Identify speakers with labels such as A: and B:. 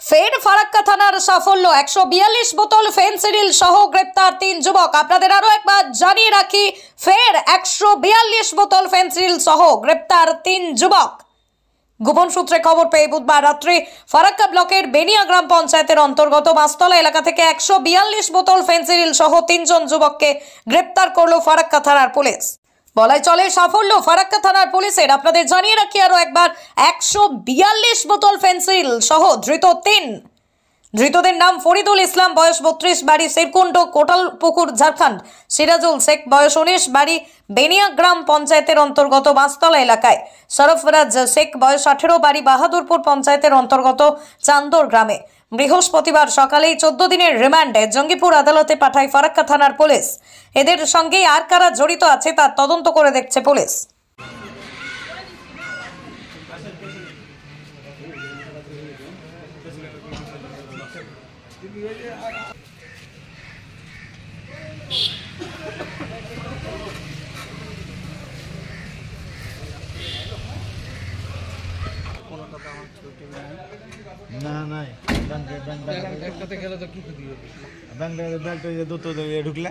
A: ফের ফারাক্কা থানার সাফল্য 142 বোতল ফেন্সিডিল সহ গ্রেপ্তার 3 যুবক। আপনাদের আরো একবার জানিয়ে রাখি, ফের 142 বোতল ফেন্সিডিল সহ গ্রেপ্তার 3 যুবক। গোপন সূত্রে খবর পেয়ে বুধবার রাত্রে ফারাক্কা ব্লকের বেনিয়া গ্রাম পঞ্চায়েতের অন্তর্গত মাস্তলা এলাকা থেকে 142 বোতল ফেন্সিডিল সহ 3 জন যুবককে গ্রেপ্তার করলো ফারাক্কা থানার পুলিশ। বলাই চলে সাফল্য ফারাক্কা থানার পুলিশের। আপনাদের জানিয়ে রাখি আরো একবার, 142 বোতল ফেন্সিডিল সহ ধৃত 3। ধৃতদের নাম ফরিদুল ইসলাম, বয়স 32, বাড়ি শিরকুণ্ড, কোটালপুকুর, ঝাড়খণ্ড; সিরাজুল শেখ, বয়স 19, বাড়ি বেনিয়া গ্রাম পঞ্চায়েতের অন্তর্গত মাস্তলা এলাকায়; সরফরাজ শেখ, বয়স 18, বাড়ি বাহাদুরপুর পঞ্চায়েতের অন্তর্গত চান্দর গ্রামে। বৃহস্পতিবার সকালেই 14 দিনের রিমান্ডে জঙ্গিপুর আদালতে পাঠায় ফারাক্কা থানার পুলিশ। এদের সঙ্গে আর কারা জড়িত আছে তা তদন্ত করে দেখছে পুলিশ।
B: না নাই
C: একটাতে গেলে তো কি দিবে
B: ব্যাংক ব্যাংক ঢুকলে